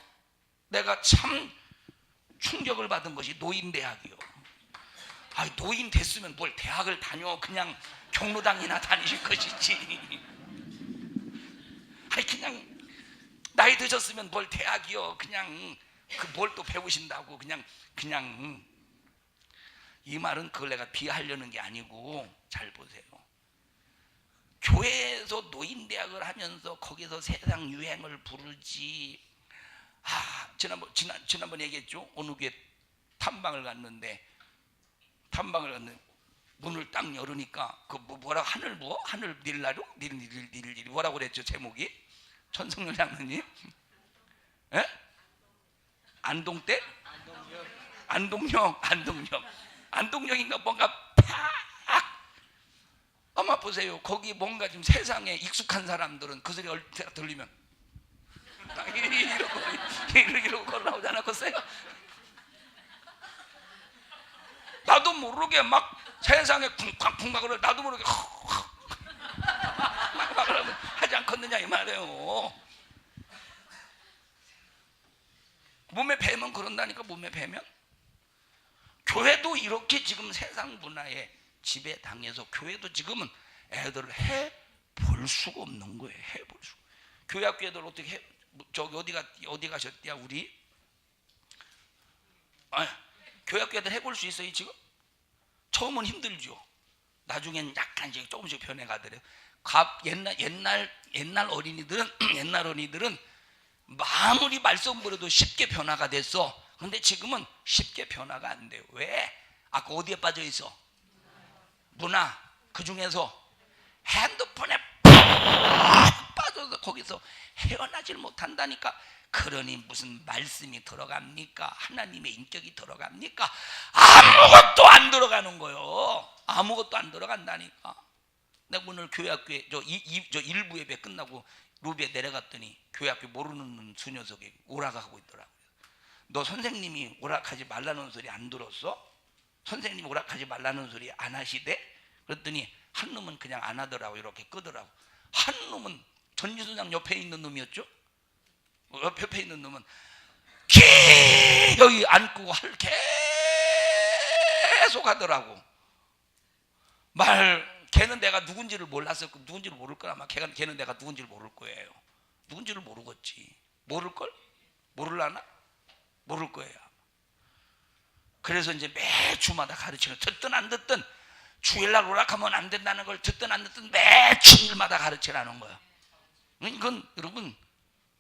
내가 참 충격을 받은 것이 노인대학이요. 노인 됐으면 뭘 대학을 다녀. 그냥 경로당이나 다니실 것이지. 그냥 나이 드셨으면 뭘 대학이요. 그냥 뭘 또 배우신다고. 그냥 이 말은 그걸 내가 비하하려는 게 아니고, 잘 보세요. 교회에서 노인대학을 하면서 거기서 세상 유행을 부르지. 지난번 얘기했죠. 어느 교회 탐방을 갔는데 문을 딱 열으니까 그 뭐라 하늘 하늘 닐라로 닐 뭐라고 그랬죠 제목이? 전성열 장로님? 예? 안동댁? 안동역인가 뭔가 팍 아마 보세요. 거기 뭔가 지금 세상에 익숙한 사람들은 그 소리 들리면 이러고 걸어 나오잖아. 글쎄요. 나도 모르게 막 세상에 쿵쾅쿵쾅을 나도 모르게 막 하지 않겠느냐 이 말이에요. 몸에 배면 그런다니까. 몸에 배면. 교회도 이렇게 지금 세상 문화에 지배당해서 교회도 지금은 애들을 해볼 수가 없는 거예요. 해볼 수. 교회 학교 애들 어떻게 해? 저기 어디 가셨대야 우리? 교회 학교 애들 해볼 수 있어요 지금? 처음은 힘들죠. 나중엔 약간씩 조금씩 변해가더래요. 옛날 어린이들은 아무리 말썽 부려도 쉽게 변화가 됐어. 근데 지금은 쉽게 변화가 안 돼요. 왜? 아까 어디에 빠져 있어? 문화. 그 중에서 핸드폰에 팍 빠져서 거기서 헤어나질 못한다니까. 그러니 무슨 말씀이 들어갑니까? 하나님의 인격이 들어갑니까? 아무것도 안 들어가는 거예요. 아무것도 안 들어간다니까. 내가 오늘 교회학교에 저 1부 예배 끝나고 로비에 내려갔더니 교회학교 모르는 수녀석에 오락하고 있더라고요. 너 선생님이 오락하지 말라는 소리 안 들었어? 선생님이 오락하지 말라는 소리 안 하시대? 그랬더니 한 놈은 그냥 안 하더라고. 이렇게 끄더라고. 한 놈은 전지수장 옆에 있는 놈이었죠? 옆에 있는 놈은 여기 안 끄고 계속 하더라고. 걔는 내가 누군지를 몰랐을 거, 누군지를 모를 거야. 아마 걔는 내가 누군지를 모를 거예요. 누군지를 모르겠지. 모를걸? 모를라나? 모를 거예요. 그래서 이제 매 주마다 가르치는, 듣든 안 듣든 주일날 오락하면 안 된다는 걸 듣든 안 듣든 매 주일마다 가르치라는 거야. 이건 여러분,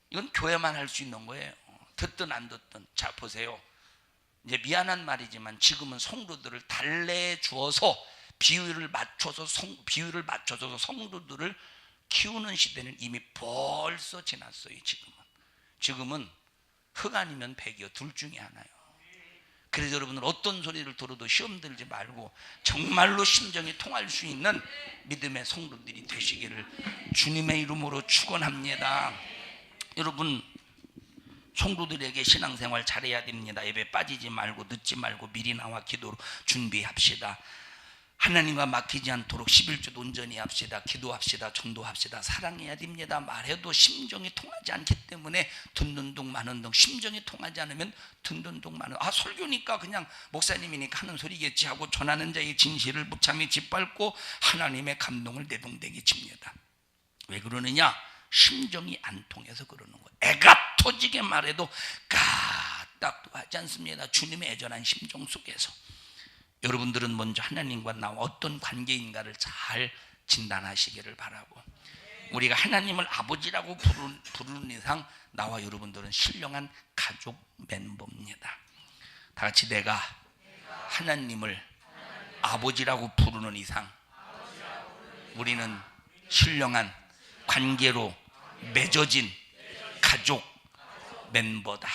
이건 교회만 할 수 있는 거예요. 듣든 안 듣든. 자 보세요. 이제 미안한 말이지만 지금은 성도들을 달래 주어서 비율을 맞춰서 성도들을 키우는 시대는 이미 벌써 지났어요. 지금은 흑 아니면 백이요. 둘 중에 하나요. 그래서 여러분들 어떤 소리를 들어도 시험 들지 말고 정말로 심정이 통할 수 있는 믿음의 성도들이 되시기를 주님의 이름으로 축원합니다. 여러분, 성도들에게 신앙생활 잘해야 됩니다. 예배 빠지지 말고 늦지 말고 미리 나와 기도로 준비합시다. 하나님과 막히지 않도록 11주 온전히 합시다. 기도합시다. 전도합시다. 사랑해야 됩니다. 말해도 심정이 통하지 않기 때문에 듣는 둥 마는 둥. 심정이 통하지 않으면 듣는 둥 마는 둥. 설교니까 그냥 목사님이니까 하는 소리겠지 하고 전하는 자의 진실을 무참히 짓밟고 하나님의 감동을 내동댕이 칩니다. 왜 그러느냐? 심정이 안 통해서 그러는 거예요. 애가 터지게 말해도 까딱도 하지 않습니다. 주님의 애절한 심정 속에서. 여러분들은 먼저 하나님과 나와 어떤 관계인가를 잘 진단하시기를 바라고, 우리가 하나님을 아버지라고 부르는 이상 나와 여러분들은 신령한 가족 멤버입니다. 다 같이 내가 하나님을 아버지라고 부르는 이상 우리는 신령한 관계로 맺어진 가족 멤버다.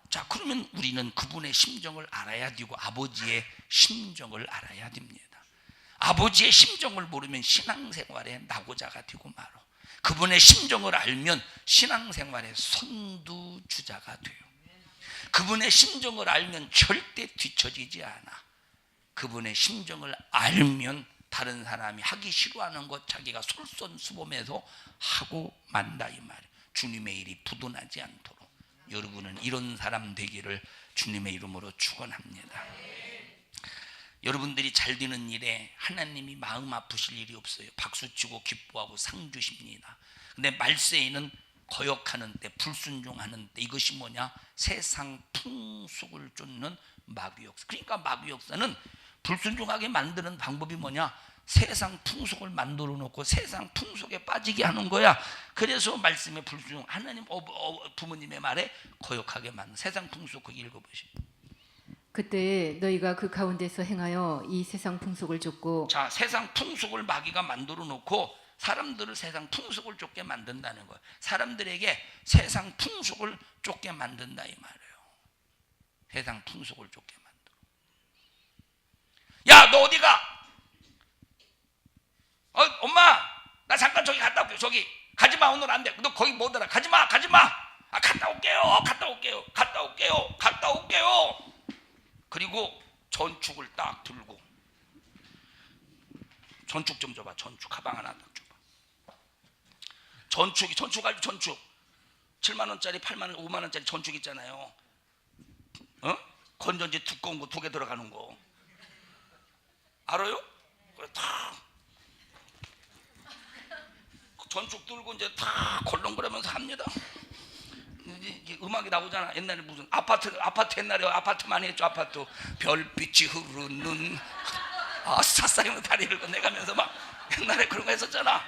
자, 그러면 우리는 그분의 심정을 알아야 되고 아버지의 심정을 알아야 됩니다. 아버지의 심정을 모르면 신앙생활에 낙오자가 되고 말어. 그분의 심정을 알면 신앙생활에 선두주자가 돼요. 그분의 심정을 알면 절대 뒤처지지 않아. 그분의 심정을 알면 다른 사람이 하기 싫어하는 것 자기가 솔선수범해서 하고 만다 이 말이에요. 주님의 일이 부도나지 않도록 여러분은 이런 사람 되기를 주님의 이름으로 축원합니다. 여러분들이 잘 되는 일에 하나님이 마음 아프실 일이 없어요. 박수치고 기뻐하고 상 주십니다. 근데 말세에는 거역하는 때, 불순종하는 때, 이것이 뭐냐? 세상 풍속을 쫓는 마귀 역사. 그러니까 마귀 역사는 불순종하게 만드는 방법이 뭐냐? 세상 풍속을 만들어 놓고 세상 풍속에 빠지게 하는 거야. 그래서 말씀에 불순종, 하나님 부모님의 말에 거역하게 만든 세상 풍속. 거기 읽어보시죠. 그때 너희가 그 가운데서 행하여 이 세상 풍속을 쫓고 자, 세상 풍속을 마귀가 만들어 놓고 사람들을 세상 풍속을 쫓게 만든다는 거예요. 사람들에게 세상 풍속을 쫓게 만든다 이 말이에요. 세상 풍속을 쫓게 만들어. 야, 너 어디 가? 엄마, 나 잠깐 저기 갔다 올게. 저기 가지 마, 오늘 안 돼. 너 거기 못 알아. 가지 마, 가지 마. 아, 갔다 올게요. 갔다 올게요. 갔다 올게요. 갔다 올게요. 그리고 전축을 딱 들고, 전축 좀 줘봐. 전축 가방 하나 딱 줘봐. 전축 알지? 전축 7만 원짜리, 8만 원, 5만 원짜리 전축 있잖아요. 건전지 두꺼운 거 2개 들어가는 거 알아요? 그래 다 전축 들고 이제 다 걸렁거리면서 합니다. 이제 음악이 나오잖아. 옛날에 무슨 아파트 옛날에 아파트 많이 했죠. 아파트 별빛이 흐르는 사사이면 다리를 건네가면서 막 옛날에 그런 거 했었잖아.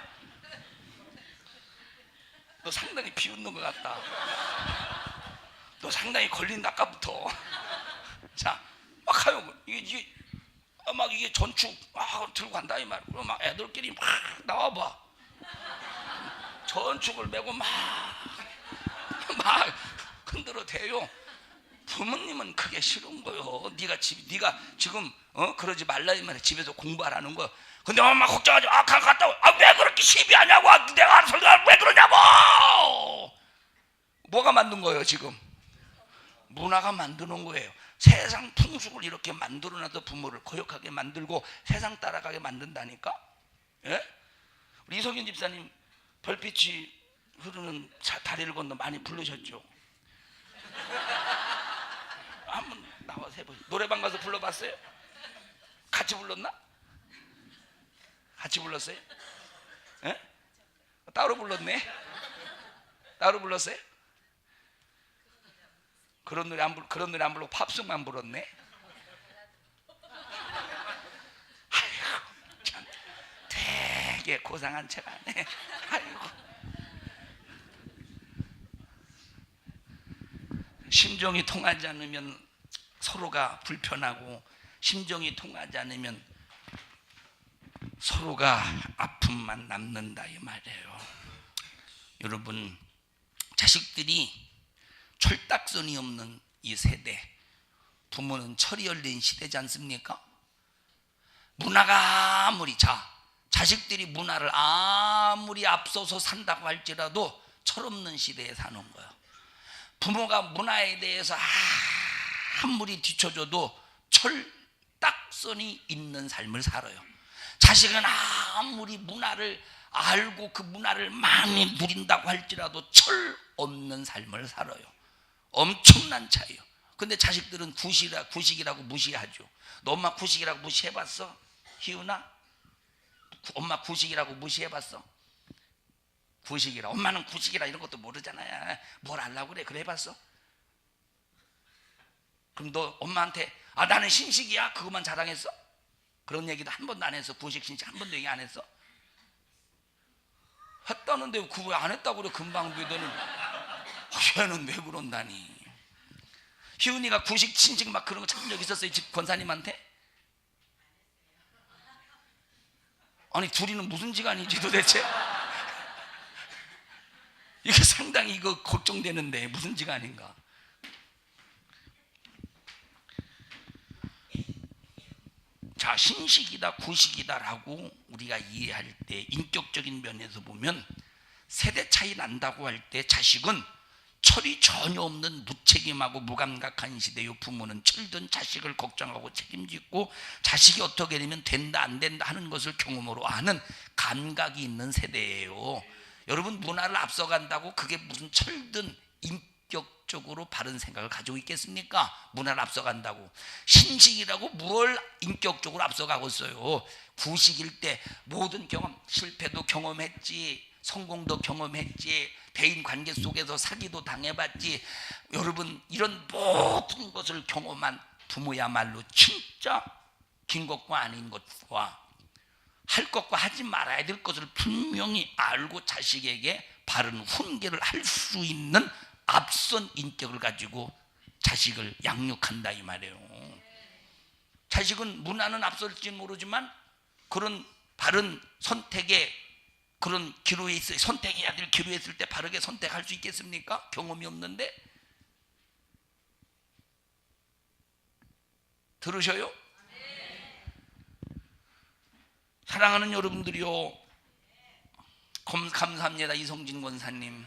너 상당히 비웃는 것 같다. 너 상당히 걸린다 아까부터. 자, 막 하요. 이게 막 이게 전축 들고 간다 이 말. 그럼 막 애들끼리 막 나와봐. 전축을 메고 막 흔들어 대요. 부모님은 그게 싫은 거요. 네가 지금 그러지 말라 이 말이야. 집에서 공부하라는 거. 근데 엄마 걱정하지 마. 갔다 와. 왜 그렇게 시비하냐고. 내가 알아서 왜 그러냐고. 뭐가 만든 거예요 지금? 문화가 만드는 거예요. 세상 풍속을 이렇게 만들어놔서 부모를 거역하게 만들고 세상 따라가게 만든다니까. 예? 우리 이석윤 집사님 별빛이 흐르는 다리를 건너 많이 부르셨죠? 한번 나와서 해보세요. 노래방 가서 불러봤어요? 같이 불렀나? 같이 불렀어요? 예? 따로 불렀네? 따로 불렀어요? 그런 노래 안 부르고 팝송만 불렀네? 아이고 참 되게 고상한 척 하네. 아이고. 심정이 통하지 않으면 서로가 불편하고 심정이 통하지 않으면 서로가 아픔만 남는다 이 말이에요. 여러분, 자식들이 철딱선이 없는 이 세대, 부모는 철이 열린 시대지 않습니까? 문화가 아무리 자식들이 문화를 아무리 앞서서 산다고 할지라도 철없는 시대에 사는 거예요. 부모가 문화에 대해서 아무리 뒤쳐줘도 철딱선이 있는 삶을 살아요. 자식은 아무리 문화를 알고 그 문화를 많이 누린다고 할지라도 철 없는 삶을 살아요. 엄청난 차이요. 근데 자식들은 구식이라고 무시하죠. 너 엄마 구식이라고 무시해봤어? 희은아? 엄마 구식이라고 무시해봤어? 구식이라. 엄마는 구식이라 이런 것도 모르잖아요. 뭘 알라고 그래? 그래 해봤어? 그럼 너 엄마한테 나는 신식이야 그것만 자랑했어? 그런 얘기도 한 번도 안 했어? 구식 신식 한 번도 얘기 안 했어? 했다는데 그거 안 했다고 그래. 금방 너는 얘는 왜 그런다니. 희은이가 구식 신식 막 그런 거 찾은 적 있었어요? 집 권사님한테? 아니 둘이는 무슨 지간이지 도대체? 이게 상당히 이거 걱정되는데 무슨 지간인가. 자, 신식이다 구식이다라고 우리가 이해할 때 인격적인 면에서 보면 세대 차이 난다고 할 때 자식은 철이 전혀 없는 무책임하고 무감각한 시대요. 부모는 철든 자식을 걱정하고 책임지고 자식이 어떻게 되면 된다 안 된다 하는 것을 경험으로 아는 감각이 있는 세대예요. 여러분, 문화를 앞서간다고 그게 무슨 철든 인격적으로 바른 생각을 가지고 있겠습니까? 문화를 앞서간다고. 신식이라고 뭘 인격적으로 앞서가고 있어요. 구식일 때 모든 경험, 실패도 경험했지, 성공도 경험했지, 대인관계 속에서 사기도 당해봤지. 여러분, 이런 모든 것을 경험한 부모야말로 진짜 긴 것과 아닌 것과 할 것과 하지 말아야 될 것을 분명히 알고 자식에게 바른 훈계를 할 수 있는 앞선 인격을 가지고 자식을 양육한다 이 말이에요. 자식은 문화는 앞설지 모르지만 그런 바른 선택에 그런 기로에 있어요. 선택해야 될 기로에 있을 때 바르게 선택할 수 있겠습니까? 경험이 없는데. 들으셔요? 사랑하는 여러분들이요, 감사합니다. 이성진 권사님,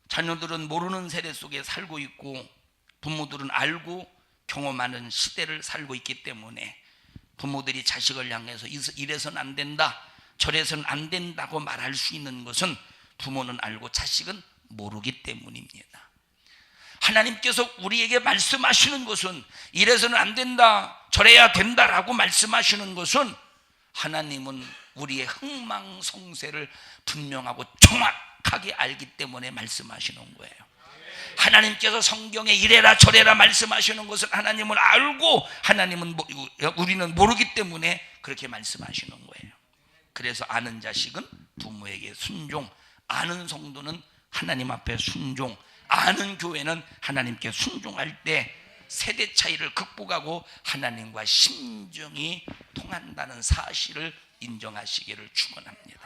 자녀들은 모르는 세대 속에 살고 있고 부모들은 알고 경험하는 시대를 살고 있기 때문에 부모들이 자식을 향해서 이래서는 안 된다, 저래서는 안 된다고 말할 수 있는 것은 부모는 알고 자식은 모르기 때문입니다. 하나님께서 우리에게 말씀하시는 것은 이래서는 안 된다, 저래야 된다라고 말씀하시는 것은 하나님은 우리의 흥망성쇠를 분명하고 정확하게 알기 때문에 말씀하시는 거예요. 하나님께서 성경에 이래라 저래라 말씀하시는 것은 하나님은 알고 우리는 모르기 때문에 그렇게 말씀하시는 거예요. 그래서 아는 자식은 부모에게 순종, 아는 성도는 하나님 앞에 순종, 아는 교회는 하나님께 순종할 때 세대 차이를 극복하고 하나님과 심정이 통한다는 사실을 인정하시기를 축원합니다.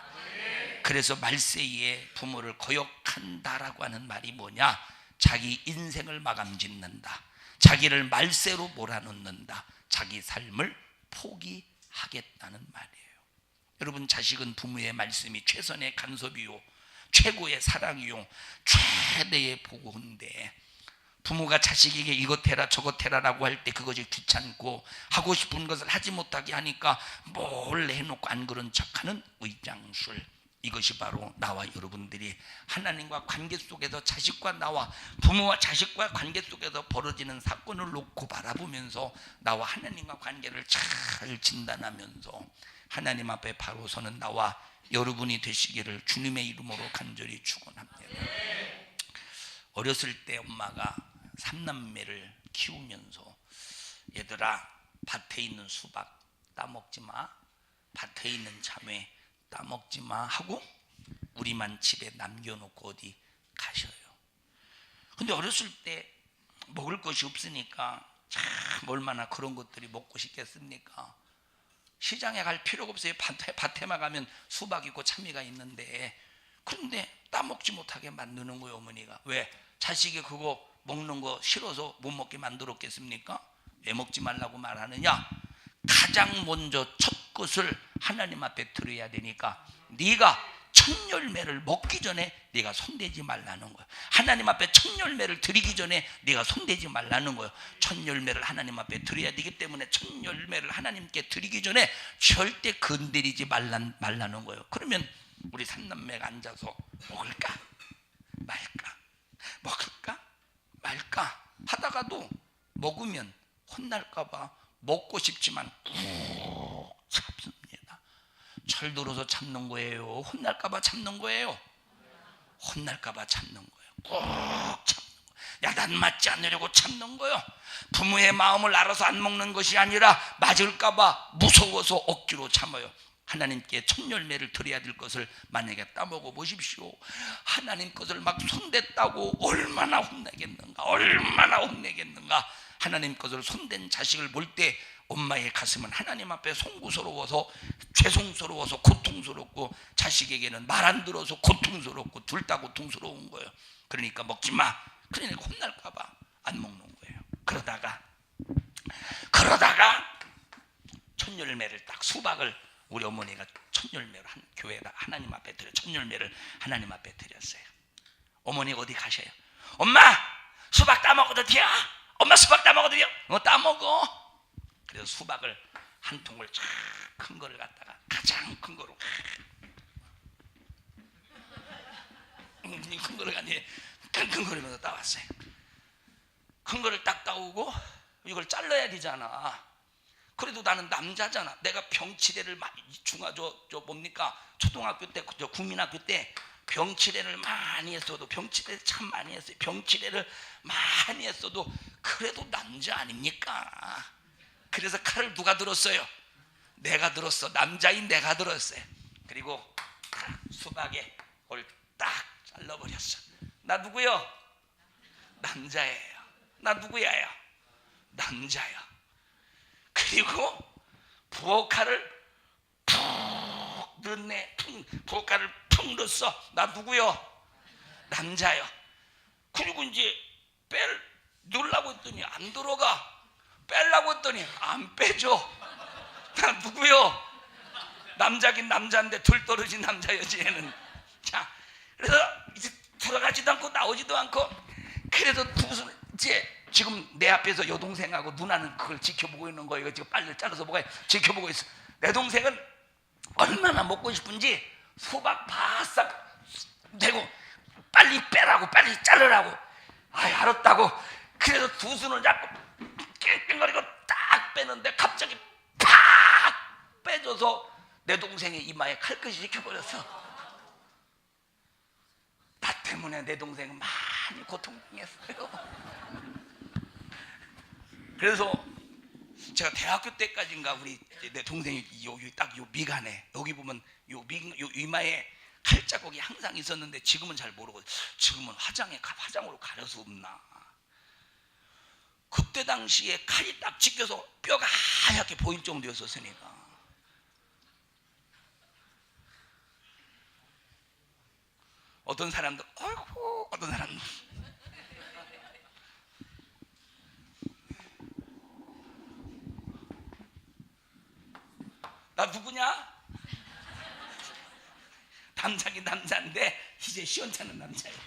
그래서 말세이에 부모를 거역한다라고 하는 말이 뭐냐? 자기 인생을 마감짓는다, 자기를 말세로 몰아넣는다, 자기 삶을 포기하겠다는 말이에요. 여러분, 자식은 부모의 말씀이 최선의 간섭이요, 최고의 사랑이요, 최대의 보호인데 부모가 자식에게 이것 해라 저것 해라라고 할 때 그것이 귀찮고 하고 싶은 것을 하지 못하게 하니까 몰래 해놓고 안 그런 척하는 의장술, 이것이 바로 나와 여러분들이 하나님과 관계 속에서 자식과 나와 부모와 자식과 관계 속에서 벌어지는 사건을 놓고 바라보면서 나와 하나님과 관계를 잘 진단하면서 하나님 앞에 바로 서는 나와 여러분이 되시기를 주님의 이름으로 간절히 축원합니다. 어렸을 때 엄마가 삼남매를 키우면서 얘들아, 밭에 있는 수박 따먹지 마, 밭에 있는 참외 따먹지 마 하고 우리만 집에 남겨놓고 어디 가셔요. 근데 어렸을 때 먹을 것이 없으니까 참 얼마나 그런 것들이 먹고 싶겠습니까? 시장에 갈 필요가 없어요. 밭에만 가면 수박 있고 참외가 있는데, 그런데 따먹지 못하게 만드는 거예요, 어머니가. 왜? 자식이 그거 먹는 거 싫어서 못 먹게 만들었겠습니까? 왜 먹지 말라고 말하느냐? 가장 먼저 첫 것을 하나님 앞에 드려야 되니까 네가 첫 열매를 먹기 전에 네가 손대지 말라는 거예요. 하나님 앞에 첫 열매를 드리기 전에 네가 손대지 말라는 거예요. 첫 열매를 하나님 앞에 드려야 되기 때문에 첫 열매를 하나님께 드리기 전에 절대 건드리지 말라는 거예요. 그러면 우리 삼남매가 앉아서 먹을까 말까 먹을까 말까 하다가도 먹으면 혼날까 봐 먹고 싶지만 꾹 참습니다. 철들어서 참는 거예요? 혼날까 봐 참는 거예요? 혼날까 봐 참는 거예요. 꾹 참는 거예요. 야단 맞지 않으려고 참는 거예요. 부모의 마음을 알아서 안 먹는 것이 아니라 맞을까 봐 무서워서 억지로 참아요. 하나님께 첫 열매를 드려야 될 것을 만약에 따먹어 보십시오. 하나님 것을 막 손댔다고 얼마나 혼내겠는가, 얼마나 혼내겠는가. 하나님 것을 손댄 자식을 볼 때 엄마의 가슴은 하나님 앞에 송구스러워서, 죄송스러워서 고통스럽고, 자식에게는 말 안 들어서 고통스럽고, 둘 다 고통스러운 거예요. 그러니까 먹지 마. 그러니까 혼날까 봐 안 먹는 거예요. 그러다가 첫 열매를 딱, 수박을 우리 어머니가 첫 열매를 교회에다 하나님 앞에 드려, 첫 열매를 하나님 앞에 드렸어요. 어머니가 어디 가셔요? 엄마, 수박 따먹어도 돼요? 엄마, 수박 따먹어도 돼요? 따먹어. 그래서 수박을 한 통을 쫙 큰 거를 갖다가 가장 큰 거로, 큰 거를 아니 큰 거리면서 따왔어요. 큰 거를 딱 따오고 이걸 잘라야 되잖아. 그래도 나는 남자잖아. 내가 병치레를 많이 뭡니까? 초등학교 때, 국민학교 때 병치레를 많이 했어도, 병치레를 참 많이 했어요. 병치레를 많이 했어도 그래도 남자 아닙니까? 그래서 칼을 누가 들었어요? 내가 들었어. 남자인 내가 들었어요. 그리고 수박에 딱 잘라버렸어. 나 누구요? 남자예요. 나 누구야요? 남자야. 그리고 부엌칼을 푹 넣네. 부엌칼을 푹 넣었어. 나 누구요? 남자요. 그리고 이제 넣으려고 했더니 안 들어가. 빼려고 했더니 안 빼줘. 나 누구요? 남자긴 남자인데 둘 떨어진 남자여지 얘는. 자, 그래서 이제 들어가지도 않고 나오지도 않고, 그래도 무슨 이제 지금 내 앞에서 여동생하고 누나는 그걸 지켜보고 있는 거예요. 이거 지금 빨리 잘라서 먹어야 지켜보고 있어. 내 동생은 얼마나 먹고 싶은지 수박 바싹 대고 빨리 빼라고, 빨리 자르라고. 아이, 알았다고. 그래서 두 손을 잡고 낑낑거리고 딱 빼는데 갑자기 팍 빼줘서 내 동생의 이마에 칼끝이 찍혀버렸어. 나 때문에 내 동생은 많이 고통당했어요. 그래서 제가 대학교 때까지인가 우리 내 동생이 딱 요 미간에 여기 보면 요 이마에 칼자국이 항상 있었는데 지금은 잘 모르고, 지금은 화장으로 가려서 없나. 그때 당시에 칼이 딱 찍혀서 뼈가 하얗게 보일 정도였었으니까. 어떤 사람들 어이구, 어떤 사람들 나 누구냐? 남자긴 남자인데 이제 시원찮은 남자예요.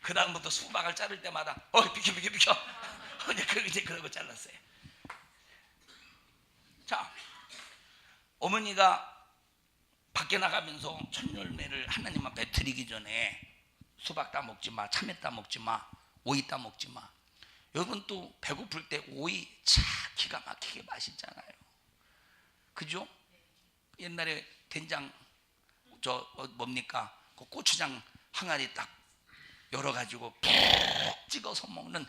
그 다음부터 수박을 자를 때마다 비켜 이제 그러고 잘랐어요. 자, 어머니가 밖에 나가면서 첫 열매를 하나님 앞에 드리기 전에 수박 따 먹지 마, 참외 따 먹지 마, 오이 따 먹지 마. 여러분 또 배고플 때 오이 참 기가 막히게 맛있잖아요. 그죠? 옛날에 된장 뭡니까? 그 고추장 항아리 딱 열어가지고 푹 찍어서 먹는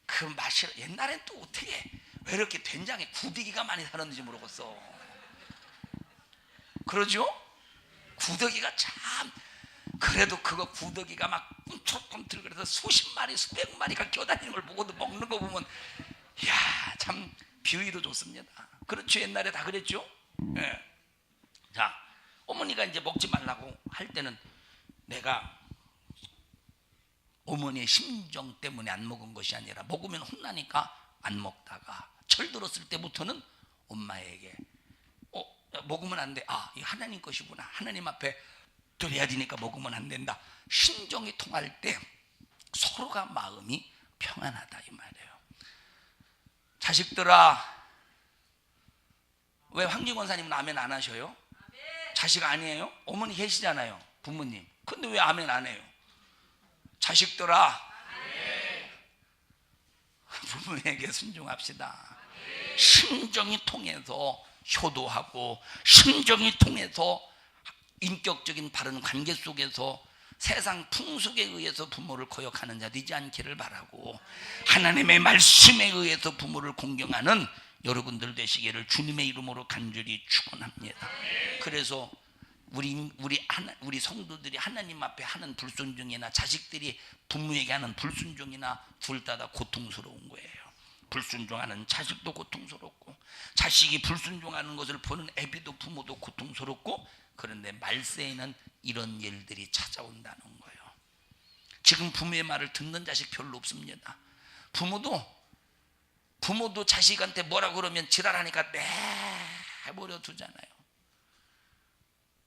그 맛이, 옛날엔 또 어떻게 왜 이렇게 된장에 구더기가 많이 살았는지 모르겠어. 그러죠? 구더기가 참, 그래도 그거 구더기가 막 꿈틀꿈틀 그래서 수십 마리 수백 마리가 껴다니는 걸 보고도 먹는 거 보면 이야, 참 비위도 좋습니다. 그렇죠? 옛날에 다 그랬죠? 네. 자, 어머니가 이제 먹지 말라고 할 때는 내가 어머니의 심정 때문에 안 먹은 것이 아니라 먹으면 혼나니까 안 먹다가 철들었을 때부터는 엄마에게 먹으면 안 돼. 이 하나님 것이구나. 하나님 앞에 드려야 되니까 먹으면 안 된다. 심정이 통할 때 서로가 마음이 평안하다 이 말이에요. 자식들아, 왜 황진 권사님은 아멘 안 하셔요? 자식 아니에요? 어머니 계시잖아요, 부모님. 근데 왜 아멘 안 해요? 자식들아, 부모에게 순종합시다. 심정이 통해서 효도하고, 심정이 통해서 인격적인 바른 관계 속에서 세상 풍속에 의해서 부모를 거역하는 자 되지 않기를 바라고, 하나님의 말씀에 의해서 부모를 공경하는 여러분들 되시기를 주님의 이름으로 간절히 축원합니다. 그래서 우리 성도들이 하나님 앞에 하는 불순종이나 자식들이 부모에게 하는 불순종이나 둘 다 고통스러운 거예요. 불순종하는 자식도 고통스럽고, 자식이 불순종하는 것을 보는 애비도 부모도 고통스럽고, 그런데 말세에는 이런 일들이 찾아온다는 거예요. 지금 부모의 말을 듣는 자식 별로 없습니다. 부모도 자식한테 뭐라 그러면 지랄하니까 내버려 두잖아요.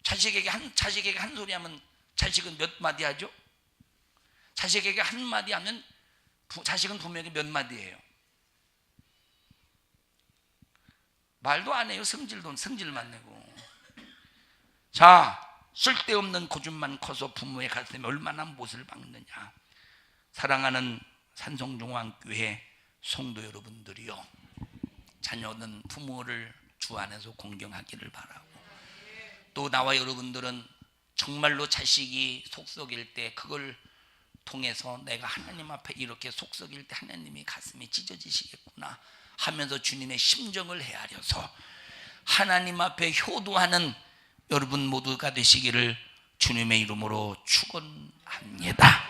자식에게 한 소리 하면 자식은 몇 마디 하죠? 자식에게 한 마디 하면 자식은 부모에게 몇 마디예요? 말도 안 해요. 성질만 내고. 자, 쓸데없는 고집만 커서 부모의 가슴에 얼마나 못을 박느냐. 사랑하는 산성중앙교회 성도 여러분들이요, 자녀는 부모를 주 안에서 공경하기를 바라고, 또 나와 여러분들은 정말로 자식이 속썩일 때 그걸 통해서 내가 하나님 앞에 이렇게 속썩일 때 하나님이 가슴이 찢어지시겠구나 하면서 주님의 심정을 헤아려서 하나님 앞에 효도하는 여러분 모두가 되시기를 주님의 이름으로 축원합니다.